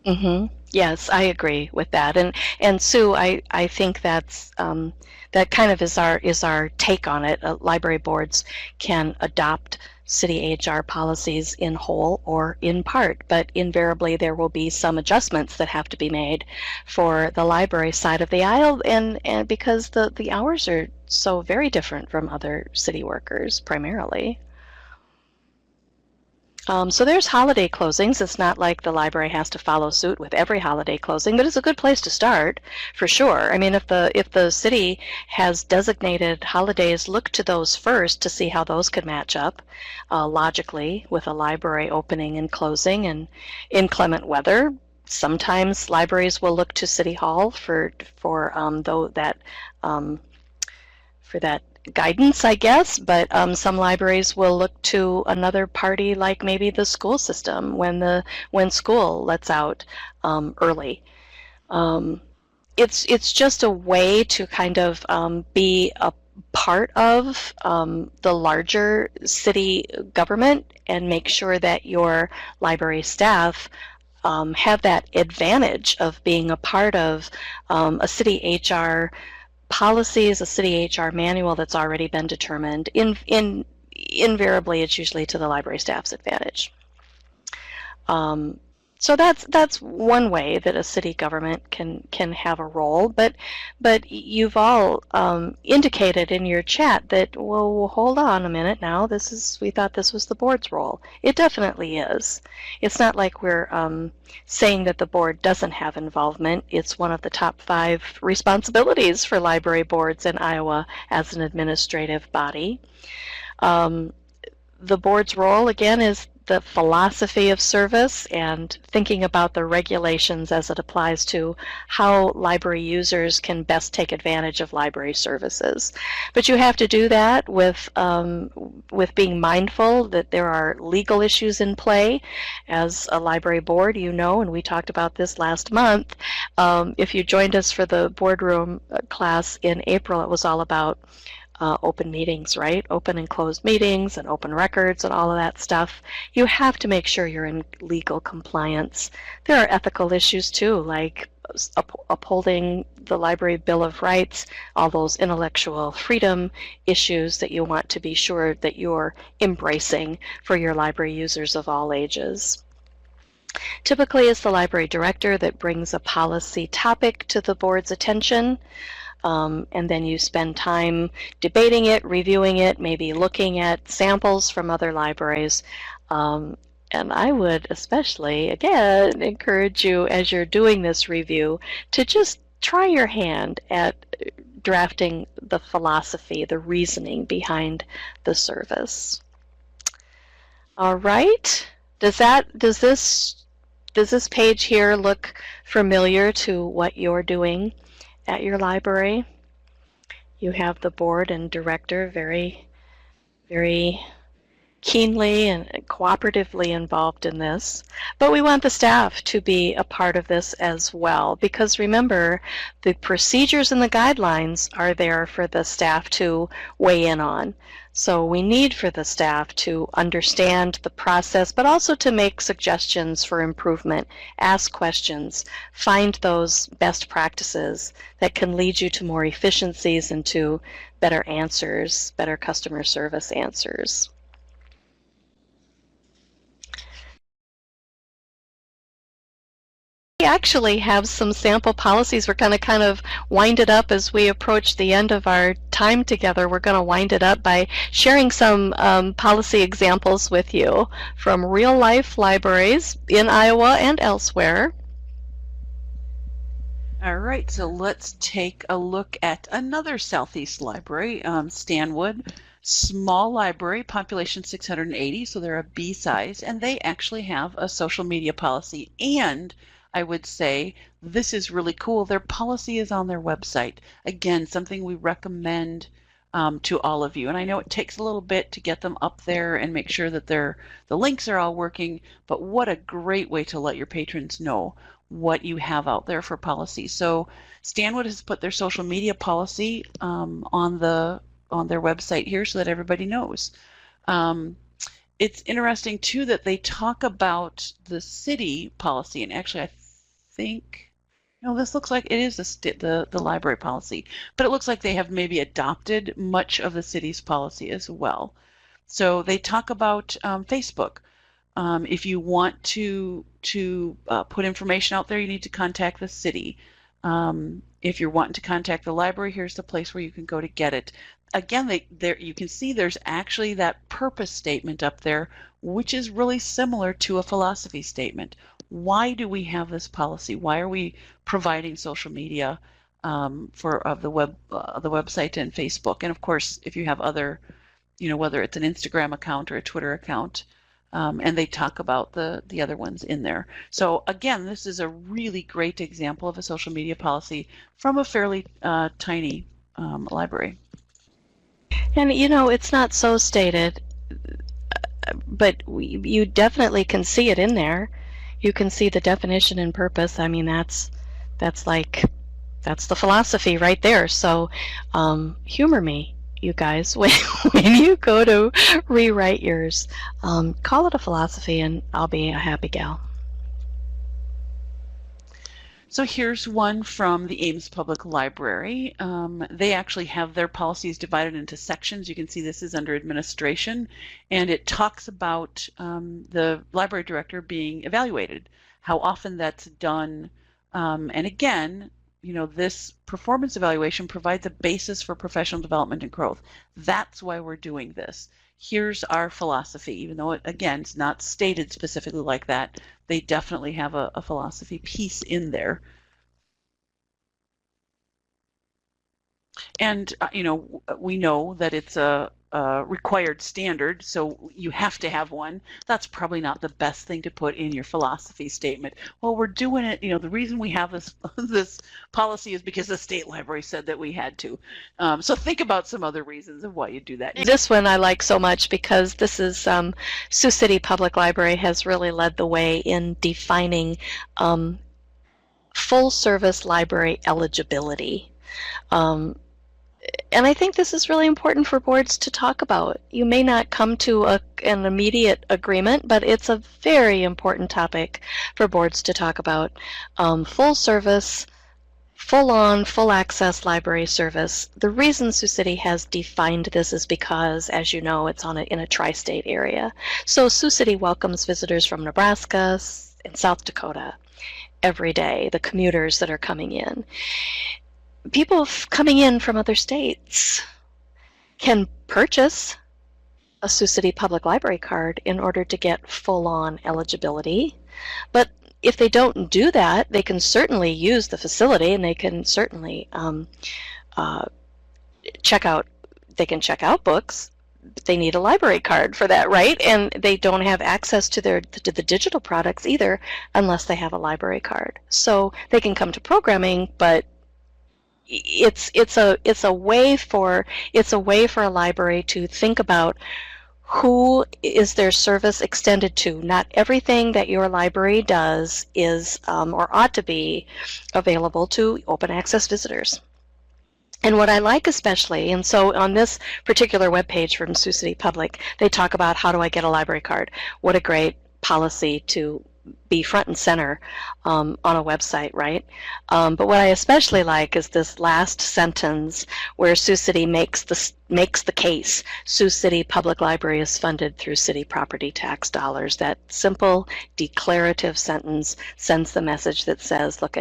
Mm-hmm. Yes, I agree with that. And Sue, I think that's that kind of is our take on it. Library boards can adopt city HR policies in whole or in part, but invariably there will be some adjustments that have to be made for the library side of the aisle, and because the hours are so very different from other city workers primarily. So there's holiday closings. It's not like the library has to follow suit with every holiday closing, but it's a good place to start, for sure. I mean, if the city has designated holidays, look to those first to see how those could match up logically with a library opening and closing. And inclement weather, sometimes libraries will look to City Hall for that guidance, I guess, but some libraries will look to another party, like maybe the school system when school lets out early. It's just a way to kind of be a part of the larger city government and make sure that your library staff have that advantage of being a part of a city HR policies, a city HR manual that's already been determined. Invariably, it's usually to the library staff's advantage. So that's one way that a city government can have a role, but you've all indicated in your chat that, well, hold on a minute now. We thought this was the board's role. It definitely is. It's not like we're saying that the board doesn't have involvement. It's one of the top 5 responsibilities for library boards in Iowa as an administrative body. The board's role, again, is the philosophy of service and thinking about the regulations as it applies to how library users can best take advantage of library services. But you have to do that with being mindful that there are legal issues in play. As a library board, you know, and we talked about this last month, if you joined us for the boardroom class in April, it was all about open meetings, right? Open and closed meetings and open records and all of that stuff. You have to make sure you're in legal compliance. There are ethical issues too, like upholding the Library Bill of Rights, all those intellectual freedom issues that you want to be sure that you're embracing for your library users of all ages. Typically, it's the library director that brings a policy topic to the board's attention. And then you spend time debating it, reviewing it, maybe looking at samples from other libraries. And I would especially, again, encourage you as you're doing this review to just try your hand at drafting the philosophy, the reasoning behind the service. All right. Does this page here look familiar to what you're doing at your library? You have the board and director very, very keenly and cooperatively involved in this, but we want the staff to be a part of this as well, because remember, the procedures and the guidelines are there for the staff to weigh in on. So we need for the staff to understand the process, but also to make suggestions for improvement, ask questions, find those best practices that can lead you to more efficiencies and to better answers, better customer service answers. We actually have some sample policies. We're going to kind of wind it up as we approach the end of our time together. We're going to wind it up by sharing some policy examples with you from real life libraries in Iowa and elsewhere. All right, so let's take a look at another Southeast library, Stanwood. Small library, population 680, so they're a B size, and they actually have a social media policy. And I would say this is really cool. Their policy is on their website. Again, something we recommend to all of you. And I know it takes a little bit to get them up there and make sure that the links are all working, but what a great way to let your patrons know what you have out there for policy. So Stanwood has put their social media policy on their website here so that everybody knows. It's interesting too that they talk about the city policy, and actually I think, no, this looks like it is the library policy, but it looks like they have maybe adopted much of the city's policy as well. So they talk about Facebook. If you want to put information out there, you need to contact the city. If you're wanting to contact the library, here's the place where you can go to get it. Again, you can see there's actually that purpose statement up there, which is really similar to a philosophy statement. Why do we have this policy? Why are we providing social media of the website and Facebook? And of course, if you have other, whether it's an Instagram account or a Twitter account, and they talk about the other ones in there. So again, this is a really great example of a social media policy from a fairly tiny library. And it's not so stated, but you definitely can see it in there. You can see the definition and purpose. I mean, that's the philosophy right there. So humor me, you guys, when you go to rewrite yours. Call it a philosophy and I'll be a happy gal. So here's one from the Ames Public Library. They actually have their policies divided into sections. You can see this is under administration, and it talks about the library director being evaluated. how often that's done. And again, this performance evaluation provides a basis for professional development and growth. That's why we're doing this. Here's our philosophy, even though again, it's not stated specifically like that. They definitely have a philosophy piece in there. And, we know that it's a required standard, so you have to have one. That's probably not the best thing to put in your philosophy statement. Well, we're doing it, the reason we have this this policy is because the state library said that we had to. So think about some other reasons of why you do that. This one I like so much because this is Sioux City Public Library has really led the way in defining full service library eligibility. And I think this is really important for boards to talk about. You may not come to an immediate agreement, but it's a very important topic for boards to talk about. Full service, full-on, full-access library service. The reason Sioux City has defined this is because, as you know, it's in a tri-state area. So Sioux City welcomes visitors from Nebraska and South Dakota every day, the commuters that are coming in. People coming in from other states can purchase a Sioux City Public Library card in order to get full-on eligibility. But if they don't do that, they can certainly use the facility and they can certainly check out books. But they need a library card for that, right? And they don't have access to the digital products either unless they have a library card. So they can come to programming, but it's a way for a library to think about who is their service extended to. Not everything that your library does is or ought to be available to open access visitors. And what I like especially, and so on this particular webpage from Sioux City Public, they talk about how do I get a library card. What a great policy to be front and center on a website, right? But what I especially like is this last sentence where Sioux City makes the case. Sioux City Public Library is funded through city property tax dollars. That simple declarative sentence sends the message that says, look,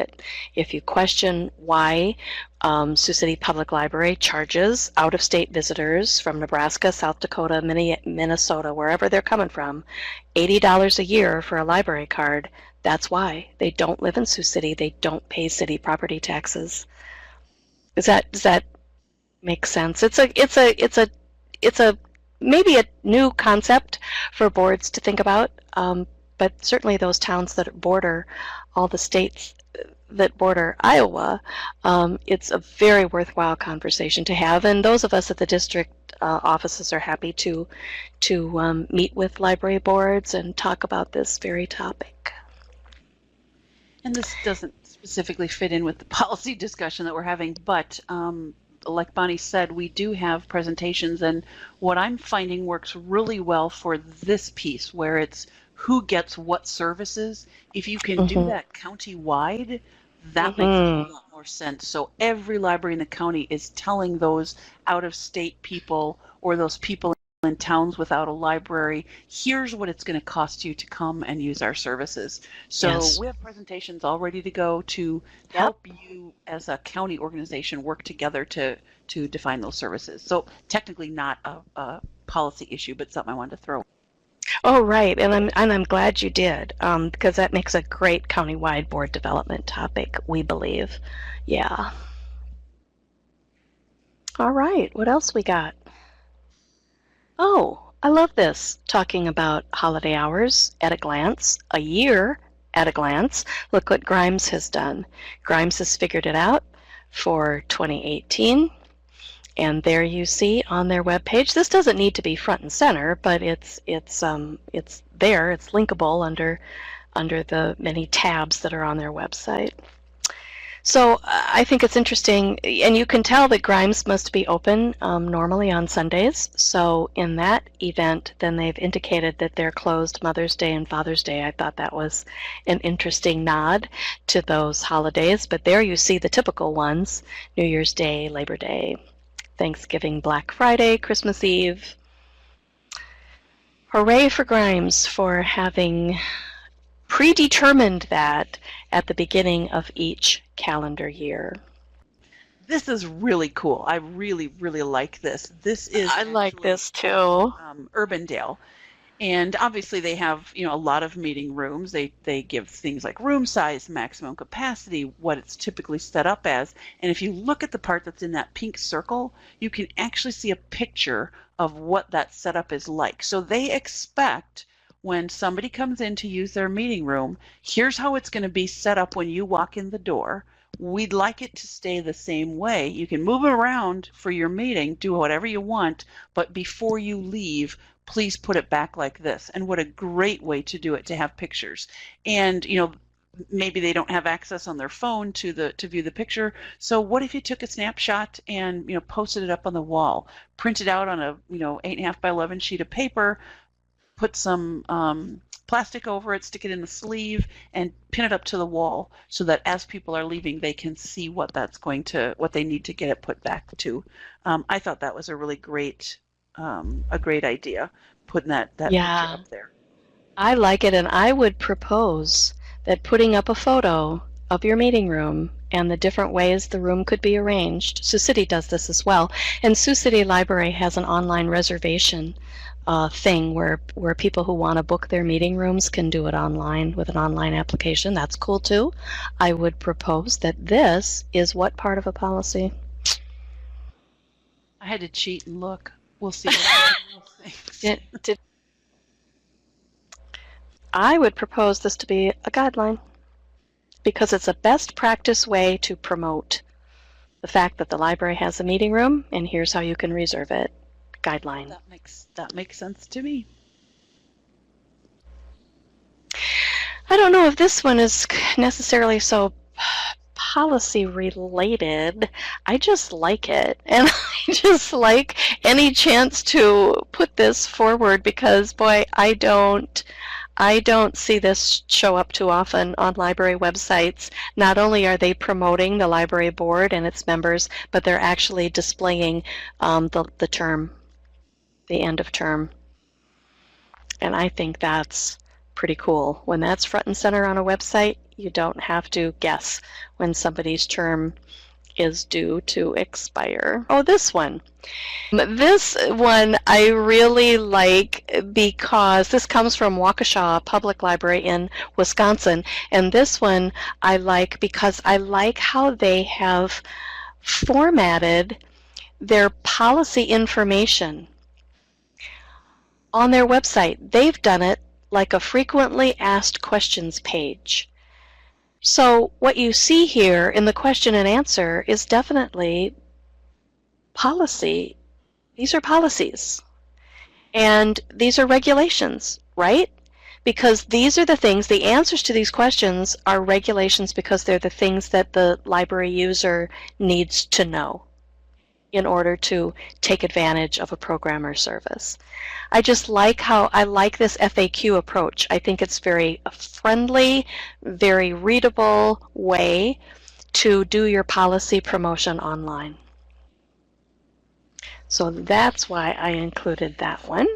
if you question why Sioux City Public Library charges out-of-state visitors from Nebraska, South Dakota, Minnesota, wherever they're coming from, $80 a year for a library card, that's why. They don't live in Sioux City. They don't pay city property taxes. Does that make sense? It's a maybe a new concept for boards to think about, but certainly those towns that border all the states that border Iowa, it's a very worthwhile conversation to have, and those of us at the district offices are happy to meet with library boards and talk about this very topic. And this doesn't specifically fit in with the policy discussion that we're having, but like Bonnie said, we do have presentations, and what I'm finding works really well for this piece where it's who gets what services. If you can do that county-wide, that makes a lot more sense. So every library in the county is telling those out-of-state people or those people in towns without a library, here's what it's going to cost you to come and use our services. So yes, we have presentations all ready to go to help you as a county organization work together to define those services. So technically not a policy issue, but something I wanted to throw. Oh, right, and I'm glad you did, because that makes a great countywide board development topic, we believe. Yeah. All right, what else we got? Oh, I love this, talking about holiday hours at a glance, a year at a glance. Look what Grimes has done. Grimes has figured it out for 2018. And there you see on their webpage. This doesn't need to be front and center, but it's there. It's linkable under the many tabs that are on their website. So I think it's interesting, and you can tell that Grimes must be open normally on Sundays. So in that event, then they've indicated that they're closed Mother's Day and Father's Day. I thought that was an interesting nod to those holidays. But there you see the typical ones: New Year's Day, Labor Day, Thanksgiving, Black Friday, Christmas Eve. Hooray for Grimes for having predetermined that at the beginning of each calendar year. This is really cool. I really, really like this. This is I like actually this too. Urbandale. And obviously they have, you know, a lot of meeting rooms. They give things like room size, maximum capacity, what it's typically set up as. And if you look at the part that's in that pink circle, you can actually see a picture of what that setup is like. So they expect when somebody comes in to use their meeting room, here's how it's going to be set up when you walk in the door. We'd like it to stay the same way. You can move it around for your meeting, do whatever you want, but before you leave, please put it back like this. And what a great way to do it, to have pictures. And, you know, maybe they don't have access on their phone to view the picture. So what if you took a snapshot and, you know, posted it up on the wall, print it out on a, you know, 8.5 by 11 sheet of paper, put some plastic over it, stick it in the sleeve, and pin it up to the wall so that as people are leaving, they can see what that's going to, what they need to get it put back to. I thought that was a really great idea, putting that picture up there. I like it, and I would propose that putting up a photo of your meeting room and the different ways the room could be arranged. Sioux City does this as well, and Sioux City Library has an online reservation thing where people who want to book their meeting rooms can do it online with an online application. That's cool too. I would propose that this is what part of a policy? I had to cheat and look. We'll see what things. I would propose this to be a guideline because it's a best practice way to promote the fact that the library has a meeting room and here's how you can reserve it. Guideline. That makes sense to me. I don't know if this one is necessarily so policy related. I just like it, and I just like any chance to put this forward because, boy, I don't see this show up too often on library websites. Not only are they promoting the library board and its members, but they're actually displaying the term, the end of term. And I think that's pretty cool. When that's front and center on a website, you don't have to guess when somebody's term is due to expire. Oh, this one. This one I really like because this comes from Waukesha Public Library in Wisconsin. And this one I like because I like how they have formatted their policy information on their website. They've done it like a frequently asked questions page. So what you see here in the question and answer is definitely policy. These are policies. And these are regulations, right? Because these are the things, the answers to these questions are regulations because they're the things that the library user needs to know in order to take advantage of a program or service. I just like how I like this FAQ approach. I think it's very friendly, very readable way to do your policy promotion online. So that's why I included that one.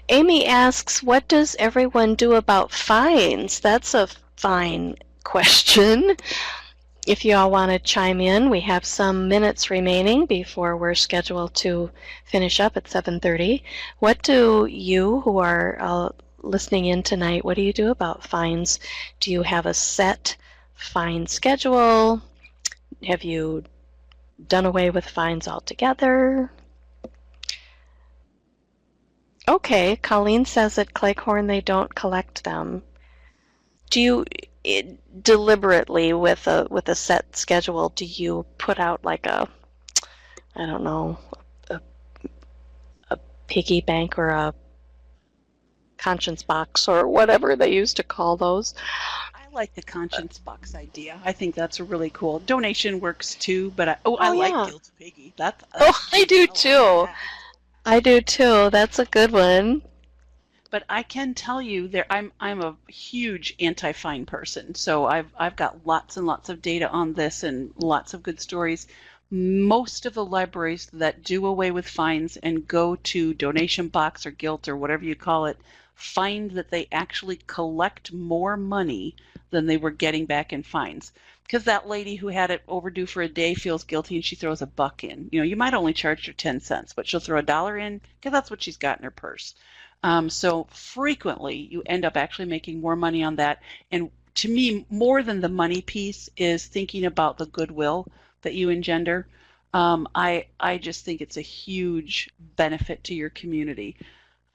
Amy asks, what does everyone do about fines? That's a fine question. If you all want to chime in, we have some minutes remaining before we're scheduled to finish up at 7:30. What do you who are listening in tonight, what do you do about fines? Do you have a set fine schedule? Have you done away with fines altogether? Okay, Colleen says at Cleghorn they don't collect them. Do you deliberately with a set schedule, do you put out like a, I don't know, a piggy bank or a conscience box or whatever they used to call those? I like the conscience box idea. I think that's really cool. Donation works too, but I like Guilt Piggy. I do too. I do too. That's a good one. But I can tell you I'm a huge anti-fine person, so I've got lots and lots of data on this and lots of good stories. Most of the libraries that do away with fines and go to donation box or guilt or whatever you call it find that they actually collect more money than they were getting back in fines. Because that lady who had it overdue for a day feels guilty and she throws $1 in. You might only charge her 10 cents, but she'll throw $1 in because that's what she's got in her purse. So frequently you end up actually making more money on that. And to me, more than the money piece is thinking about the goodwill that you engender. I just think it's a huge benefit to your community.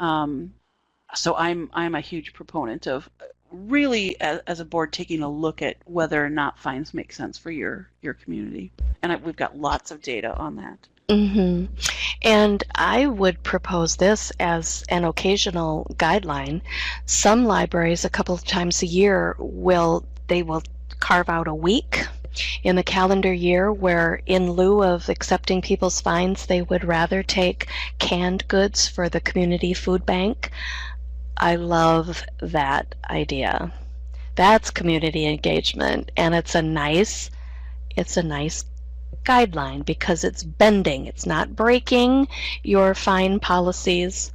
So I'm a huge proponent of really, as a board, taking a look at whether or not fines make sense for your community. And we've got lots of data on that. Mm-hmm. And I would propose this as an occasional guideline. Some libraries, a couple of times a year, will carve out a week in the calendar year where, in lieu of accepting people's fines, they would rather take canned goods for the community food bank. I love that idea. That's community engagement, and it's a nice guideline because it's bending. It's not breaking your fine policies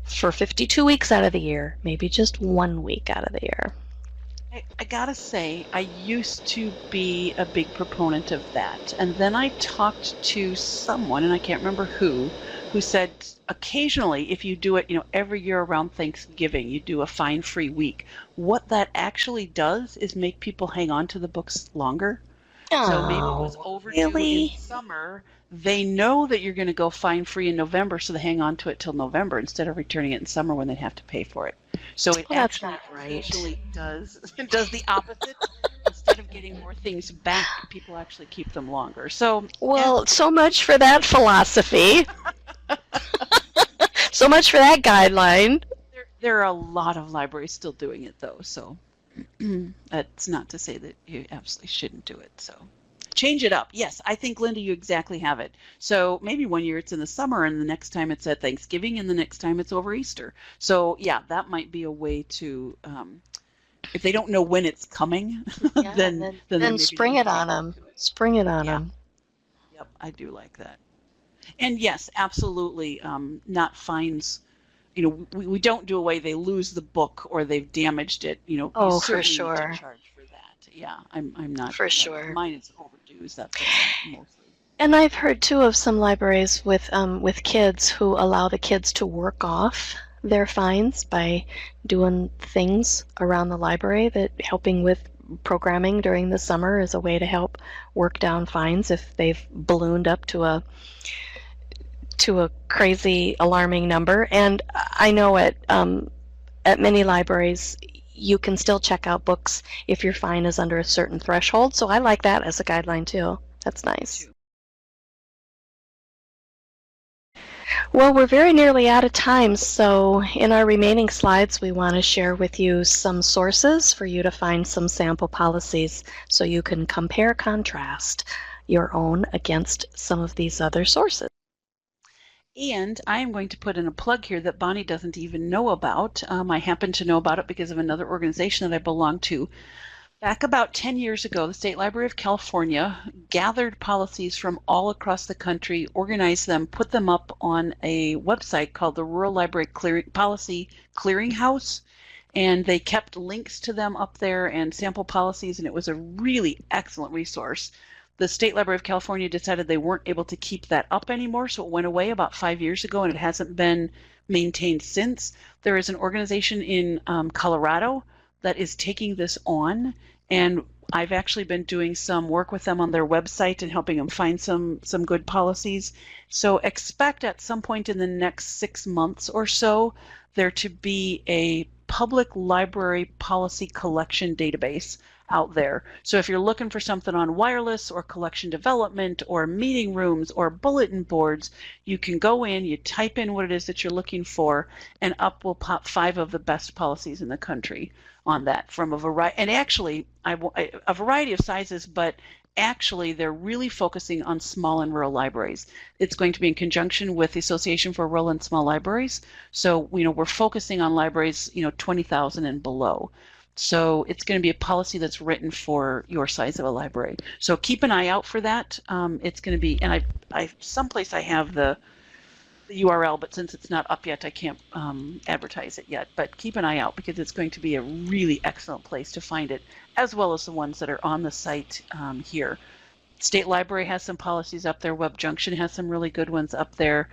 for 52 weeks out of the year, maybe just 1 week out of the year. I gotta say, I used to be a big proponent of that. And then I talked to someone, and I can't remember who said occasionally if you do it, every year around Thanksgiving, you do a fine-free week. What that actually does is make people hang on to the books longer. So maybe it was overdue in summer. They know that you're going to go fine-free in November, so they hang on to it till November instead of returning it in summer when they have to pay for it. So it actually does the opposite. Instead of getting more things back, people actually keep them longer. So so much for that philosophy. So much for that guideline. There are a lot of libraries still doing it, though. So that's not to say that you absolutely shouldn't do it. So change it up. Yes, I think, Linda, you exactly have it. So maybe one year it's in the summer and the next time it's at Thanksgiving and the next time it's over Easter. So yeah, that might be a way to, if they don't know when it's coming, then spring it on them. Spring it on them. Yep, I do like that. And yes, absolutely, not fines. We don't do away. They lose the book or they've damaged it. Oh, for sure. Need to charge for that. Yeah, I'm not. For sure. Mine is overdues. That's mostly. And I've heard too of some libraries with kids who allow the kids to work off their fines by doing things around the library, that helping with programming during the summer is a way to help work down fines if they've ballooned up to a crazy alarming number. And I know at many libraries you can still check out books if your fine is under a certain threshold, so I like that as a guideline too. That's nice. Well, we're very nearly out of time, so in our remaining slides we want to share with you some sources for you to find some sample policies so you can compare-contrast your own against some of these other sources. And I am going to put in a plug here that Bonnie doesn't even know about. I happen to know about it because of another organization that I belong to. Back about 10 years ago, the State Library of California gathered policies from all across the country, organized them, put them up on a website called the Rural Library Policy Clearinghouse, and they kept links to them up there and sample policies, and it was a really excellent resource. The State Library of California decided they weren't able to keep that up anymore, so it went away about 5 years ago, and it hasn't been maintained since. There is an organization in Colorado that is taking this on, and I've actually been doing some work with them on their website and helping them find some good policies. So expect at some point in the next 6 months or so there to be a public library policy collection database out there. So if you're looking for something on wireless or collection development or meeting rooms or bulletin boards, you can go in, you type in what it is that you're looking for, and up will pop 5 of the best policies in the country on that from a variety, and actually a variety of sizes, but actually they're really focusing on small and rural libraries. It's going to be in conjunction with the Association for Rural and Small Libraries. So we're focusing on libraries 20,000 and below. So it's going to be a policy that's written for your size of a library. So keep an eye out for that. It's going to be, and someplace I have the the URL, but since it's not up yet, I can't advertise it yet. But keep an eye out because it's going to be a really excellent place to find it, as well as the ones that are on the site here. State Library has some policies up there. Web Junction has some really good ones up there.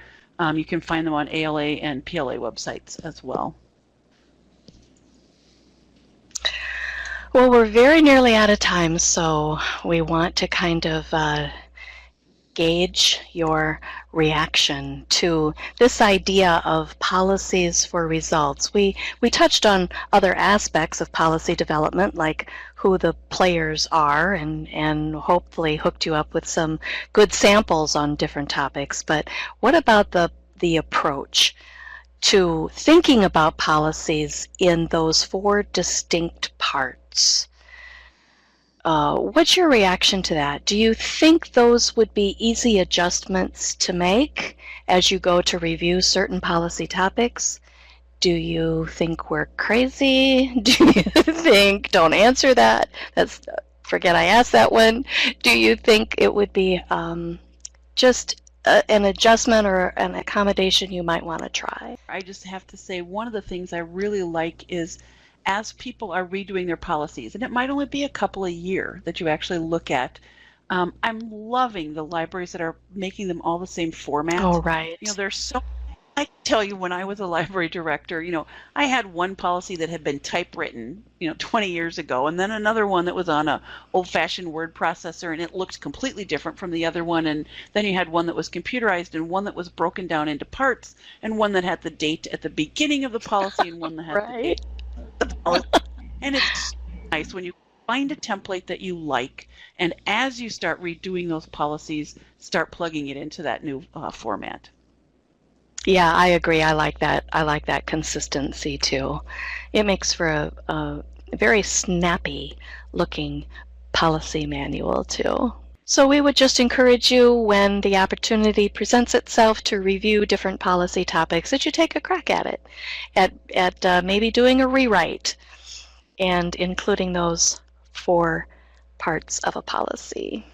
You can find them on ALA and PLA websites as well. Well, we're very nearly out of time, so we want to kind of gauge your reaction to this idea of policies for results. We touched on other aspects of policy development, like who the players are, and hopefully hooked you up with some good samples on different topics. But what about the approach to thinking about policies in those 4 distinct parts? What's your reaction to that? Do you think those would be easy adjustments to make as you go to review certain policy topics? Do you think we're crazy? Do you think, don't answer that, forget I asked that one. Do you think it would be just an adjustment or an accommodation you might want to try? I just have to say, one of the things I really like is as people are redoing their policies, and it might only be a couple a year that you actually look at, I'm loving the libraries that are making them all the same format. Oh, right. You know, there's so, I tell you, when I was a library director, you know, I had one policy that had been typewritten, you know, 20 years ago, and then another one that was on a old-fashioned word processor, and it looked completely different from the other one, and then you had one that was computerized, and one that was broken down into parts, and one that had the date at the beginning of the policy, and one that had the date. And it's nice when you find a template that you like, and as you start redoing those policies, start plugging it into that new format. Yeah, I agree. I like that. I like that consistency too. It makes for a very snappy looking policy manual too. So we would just encourage you, when the opportunity presents itself to review different policy topics, that you take a crack at it, at maybe doing a rewrite and including those 4 parts of a policy.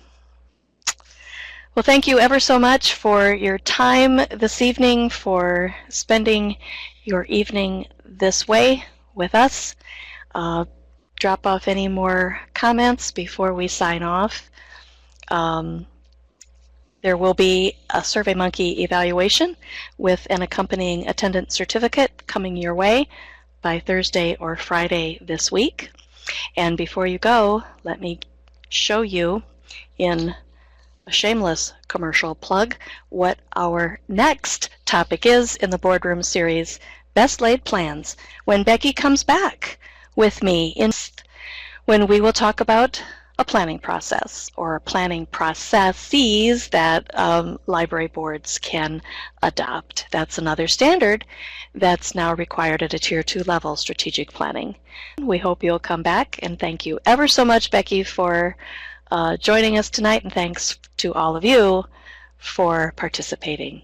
Well, thank you ever so much for your time this evening, for spending your evening this way with us. Drop off any more comments before we sign off. There will be a SurveyMonkey evaluation with an accompanying attendance certificate coming your way by Thursday or Friday this week. And before you go, let me show you in a shameless commercial plug what our next topic is in the Boardroom series, Best Laid Plans, when Becky comes back with me when we will talk about a planning process or planning processes that library boards can adopt. That's another standard that's now required at a Tier 2 level, strategic planning. We hope you'll come back, and thank you ever so much, Becky, for joining us tonight, and thanks to all of you for participating.